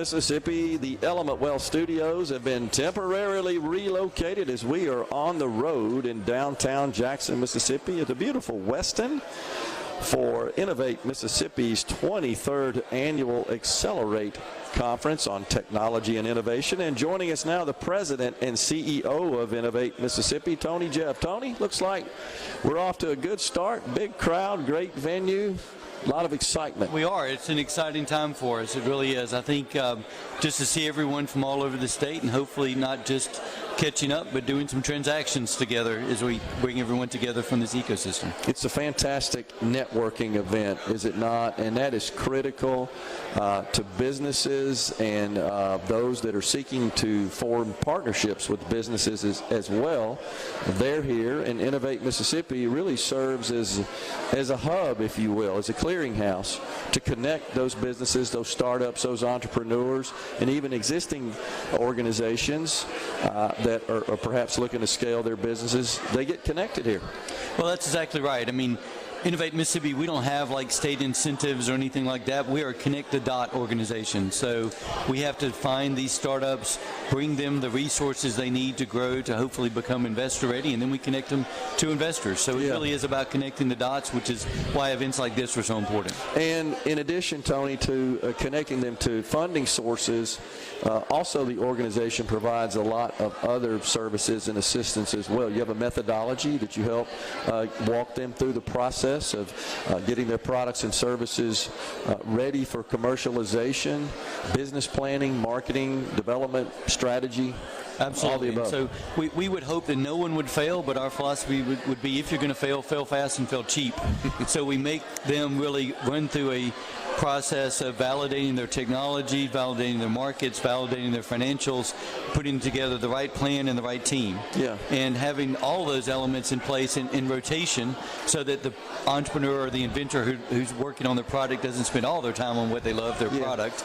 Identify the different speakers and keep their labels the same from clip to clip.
Speaker 1: Mississippi, the Element Well Studios have been temporarily relocated as we are on the road in downtown Jackson, Mississippi at the beautiful Westin for Innovate Mississippi's 23rd Annual Accelerate Conference on Technology and Innovation. And joining us now, the President and CEO of Innovate Mississippi, Tony Jeff. Tony, looks like we're off to a good start. Big crowd, great venue. A lot of excitement.
Speaker 2: We are. It's an exciting time for us. It really is. I think just to see everyone from all over the state and hopefully not just catching up, but doing some transactions together as we bring everyone together from this ecosystem.
Speaker 1: It's a fantastic networking event, is it not? And that is critical to businesses and those that are seeking to form partnerships with businesses as well. They're here, and Innovate Mississippi really serves as a hub, if you will, as a clearinghouse to connect those businesses, those startups, those entrepreneurs, and even existing organizations that are perhaps looking to scale their businesses. They get connected here.
Speaker 2: Well, that's exactly right. I mean, Innovate Mississippi, we don't have like state incentives or anything like that. We are a connect-the-dot organization. So we have to find these startups, bring them the resources they need to grow to hopefully become investor ready, and then we connect them to investors. So it really is about connecting the dots, which is why events like this are so important.
Speaker 1: And in addition, Tony, to connecting them to funding sources, also the organization provides a lot of other services and assistance as well. You have a methodology that you help walk them through the process of getting their products and services ready for commercialization, business planning, marketing, development, strategy.
Speaker 2: Absolutely. So we would hope that no one would fail, but our philosophy would be if you're going to fail fast and fail cheap. So we make them really run through a process of validating their technology, validating their markets, validating their financials, putting together the right plan and the right team. And having all those elements in place in rotation so that the entrepreneur or the inventor who's working on their product doesn't spend all their time on what they love, their product.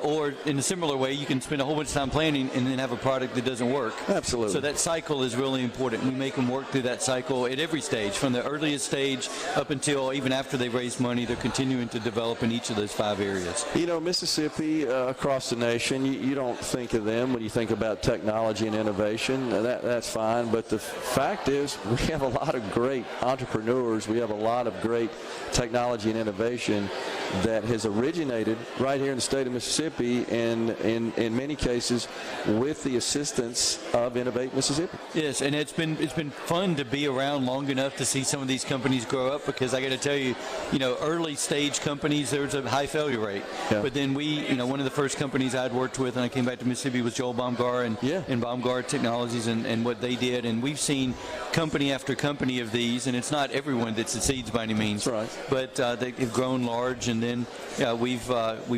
Speaker 2: Or in a similar way, you can spend a whole bunch of time planning and then have a product that doesn't work.
Speaker 1: Absolutely.
Speaker 2: So that cycle is really important. We make them work through that cycle at every stage, from the earliest stage up until even after they raise money. They're continuing to develop in each of those 5 areas.
Speaker 1: You know, Mississippi, across the nation, you don't think of them when you think about technology and innovation. That's fine, but the fact is we have a lot of great entrepreneurs. We have a lot of great technology and innovation that has originated right here in the state of Mississippi, and in many cases with the assistance of Innovate Mississippi.
Speaker 2: Yes, and it's been fun to be around long enough to see some of these companies grow up, because I got to tell you, early stage companies, there's a high failure rate. But then one of the first companies I'd worked with, and I came back to Mississippi, was Joel Baumgar and Baumgar Technologies and what they did, and we've seen company after company of these, and it's not everyone that succeeds by any means.
Speaker 1: That's right.
Speaker 2: But they've grown large, and then we've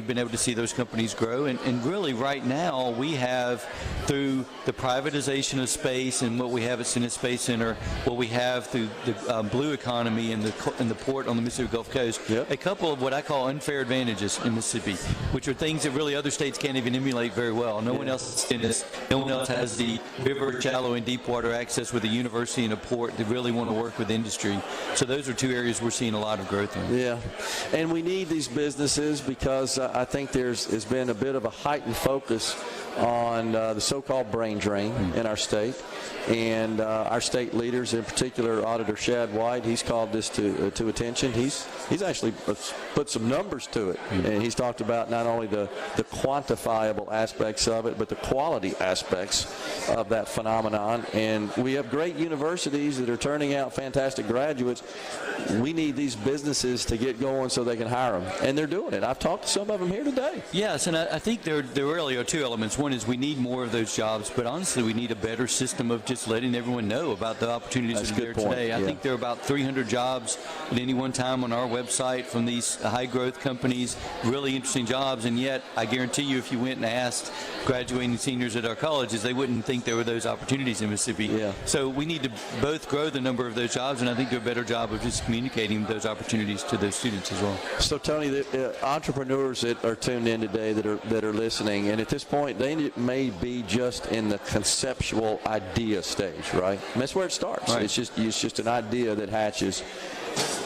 Speaker 2: been able to see those companies grow, and really right now we have, through the privatization of space and what we have at Senate Space Center, what we have through the blue economy and the port on the Mississippi Gulf Coast, a couple of what I call unfair advantages in Mississippi, which are things that really other states can't even emulate very well. No one else in this. No one else has the river, shallow, and deep water access with a university and a port that really want to work with industry. So those are 2 areas we're seeing a lot of growth in.
Speaker 1: Yeah, and we need these businesses because I think there's been a bit of a heightened focus on the so-called brain drain in our state, and our state leaders, in particular Auditor Shad White, he's called this to attention. He's actually put some numbers to it, and he's talked about not only the quantifiable aspects of it, but the quality aspects of that phenomenon. And we have great universities that are turning out fantastic graduates. We need these businesses to get going so they can hire them, and they're doing it. I've talked to some of them here today.
Speaker 2: Yes, and I think there really are 2 elements. One is we need more of those jobs, but honestly we need a better system of just letting everyone know about the opportunities that are there today. I think there are about 300 jobs at any one time on our website from these high-growth companies, really interesting jobs, and yet I guarantee you if you went and asked graduating seniors at our colleges, they wouldn't think there were those opportunities in Mississippi. So we need to both grow the number of those jobs, and I think do a better job of just communicating those opportunities to those students as well.
Speaker 1: So Tony, the entrepreneurs that are tuned in today that are listening, and at this point they may be just in the conceptual idea stage, right? And that's where it starts. Right. It's just an idea that hatches.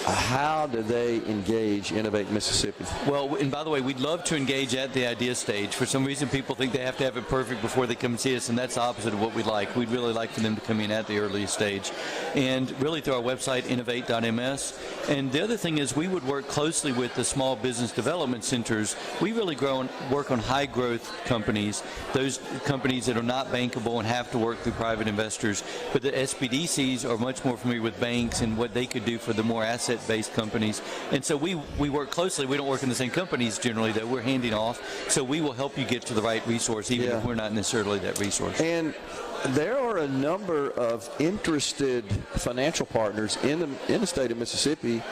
Speaker 1: how do they engage Innovate Mississippi?
Speaker 2: Well, and by the way, we'd love to engage at the idea stage. For some reason, people think they have to have it perfect before they come and see us, and that's the opposite of what we'd like. We'd really like for them to come in at the earliest stage. And really through our website, innovate.ms. And the other thing is we would work closely with the small business development centers. We really work on high-growth companies, those companies that are not bankable and have to work through private investors. But the SBDCs are much more familiar with banks and what they could do for the more asset-based companies. And so we work closely. We don't work in the same companies generally, though. We're handing off. So we will help you get to the right resource, even if we're not necessarily that resource.
Speaker 1: And there are a number of interested financial partners in the state of Mississippi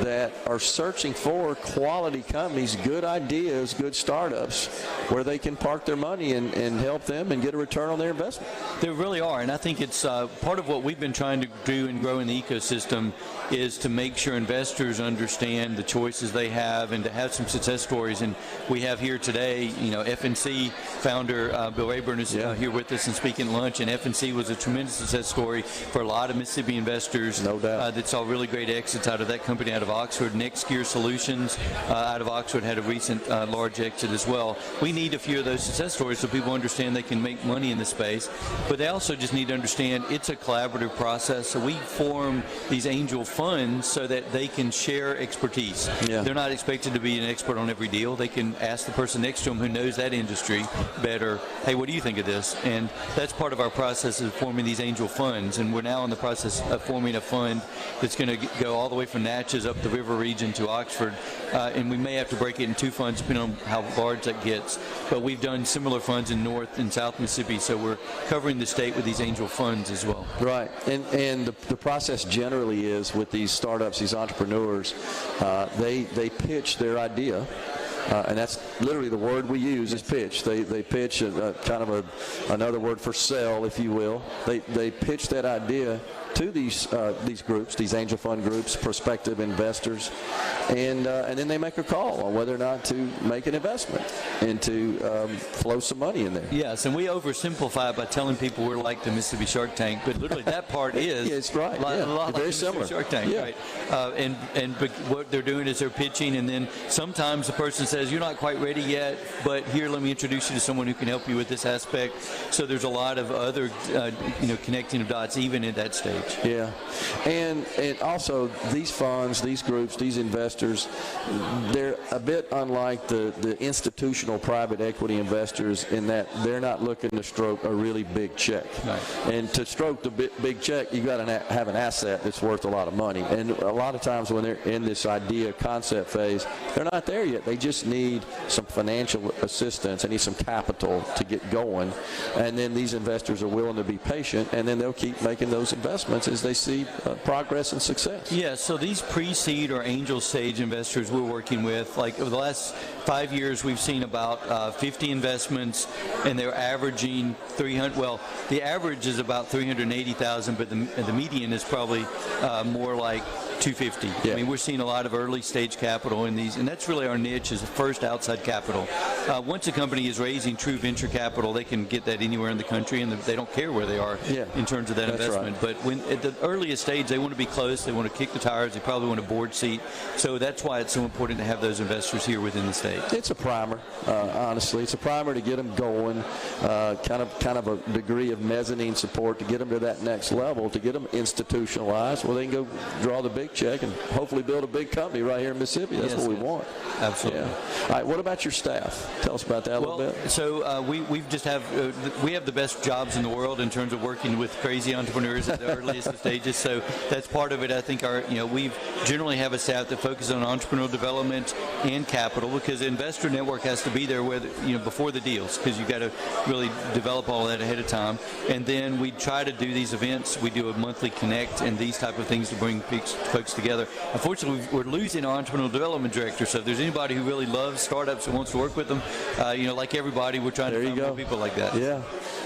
Speaker 1: that are searching for quality companies, good ideas, good startups, where they can park their money and help them and get a return on their investment.
Speaker 2: There really are, and I think it's part of what we've been trying to do and grow in the ecosystem is to make sure investors understand the choices they have and to have some success stories. And we have here today, FNC founder Bill Rayburn is here with us and speaking at lunch, and FNC was a tremendous success story for a lot of Mississippi investors.
Speaker 1: No doubt.
Speaker 2: That saw really great exits out of that company out of Oxford. Next Gear Solutions out of Oxford had a recent large exit as well. We need a few of those success stories so people understand they can make money in the space, but they also just need to understand it's a collaborative process. So we form these angel funds so that they can share expertise. They're not expected to be an expert on every deal. They can ask the person next to them who knows that industry better, hey, what do you think of this? And that's part of our process of forming these angel funds. And we're now in the process of forming a fund that's going to go all the way from Natchez up the river region to Oxford. And we may have to break it in two funds depending on how large that gets. But we've done similar funds in North and South Mississippi, so we're covering the state with these angel funds as well.
Speaker 1: Right. And the process generally is with these startups, these entrepreneurs, they pitch their idea. And that's literally the word we use is pitch. They pitch kind of another word for sell, if you will. They pitch that idea to these groups, these angel fund groups, prospective investors, and then they make a call on whether or not to make an investment and to flow some money in there.
Speaker 2: Yes, and we oversimplify it by telling people we're like the Mississippi Shark Tank, but literally that part is
Speaker 1: it's right.
Speaker 2: a lot like
Speaker 1: very
Speaker 2: the
Speaker 1: similar.
Speaker 2: Shark Tank, right? But what they're doing is they're pitching, and then sometimes the person says, you're not quite ready yet, but here, let me introduce you to someone who can help you with this aspect. So there's a lot of other connecting of dots even at that stage.
Speaker 1: Yeah, and also these funds, these groups, these investors, they're a bit unlike the institutional private equity investors in that they're not looking to stroke a really big check.
Speaker 2: Right.
Speaker 1: And to stroke the big check, you got to have an asset that's worth a lot of money. And a lot of times when they're in this idea concept phase, they're not there yet. They just need some financial assistance. They need some capital to get going. And then these investors are willing to be patient, and then they'll keep making those investments as they see progress and success.
Speaker 2: Yeah, so these pre-seed or angel stage investors we're working with, like over the last 5 years, we've seen about 50 investments, and they're averaging 300. Well, the average is about 380,000, but the median is probably more like 250.
Speaker 1: Yeah.
Speaker 2: I mean, we're seeing a lot of early stage capital in these, and that's really our niche is first outside capital. Once a company is raising true venture capital, they can get that anywhere in the country, and they don't care where they are in terms of that investment.
Speaker 1: Right.
Speaker 2: But when at the earliest stage, they want to be close, they want to kick the tires, they probably want a board seat. So that's why it's so important to have those investors here within the state.
Speaker 1: It's a primer, honestly. It's a primer to get them going, kind of a degree of mezzanine support to get them to that next level, to get them institutionalized, where they can go draw the big check and hopefully build a big company right here in Mississippi. That's what we want.
Speaker 2: Absolutely.
Speaker 1: Yeah. All right, what about your staff? Tell us about that a little bit.
Speaker 2: So we have the best jobs in the world in terms of working with crazy entrepreneurs at the earliest stages. So that's part of it. I think we generally have a staff that focuses on entrepreneurial development and capital, because the investor network has to be there before the deals, because you've got to really develop all of that ahead of time. And then we try to do these events. We do a monthly connect and these type of things to bring folks together. Unfortunately, we're losing our entrepreneurial development director. So if there's anybody who really loves startups and wants to work with them, like everybody, we're trying to find more people like that.
Speaker 1: Yeah.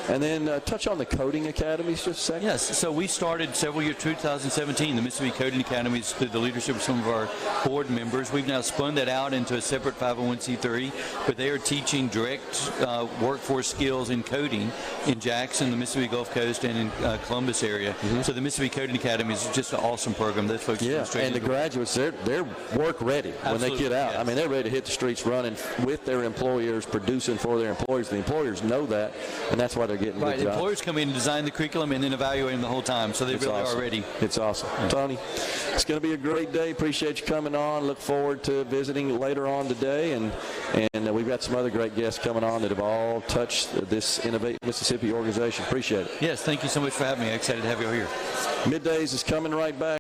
Speaker 1: And then touch on the coding academies just a second.
Speaker 2: Yes, so we started several years, 2017, the Mississippi Coding Academies through the leadership of some of our board members. We've now spun that out into a separate 501c3, but they are teaching direct workforce skills in coding in Jackson, the Mississippi Gulf Coast, and in Columbus area. So the Mississippi Coding Academy is just an awesome program. Those folks
Speaker 1: and the graduates, they're work ready when they get out.
Speaker 2: Yes.
Speaker 1: I mean, they're ready to hit the streets running with their employers, producing for their employers. The employers know that, and that's why they're getting good jobs.
Speaker 2: Employers come in and design the curriculum and then evaluate them the whole time, so they really are ready.
Speaker 1: It's awesome. Yeah. Tony, it's going to be a great day. Appreciate you coming on. Look forward to visiting later on today, and we've got some other great guests coming on that have all touched this Innovate Mississippi organization. Appreciate it.
Speaker 2: Yes, thank you so much for having me. I'm excited to have you all here.
Speaker 1: MidDays is coming right back.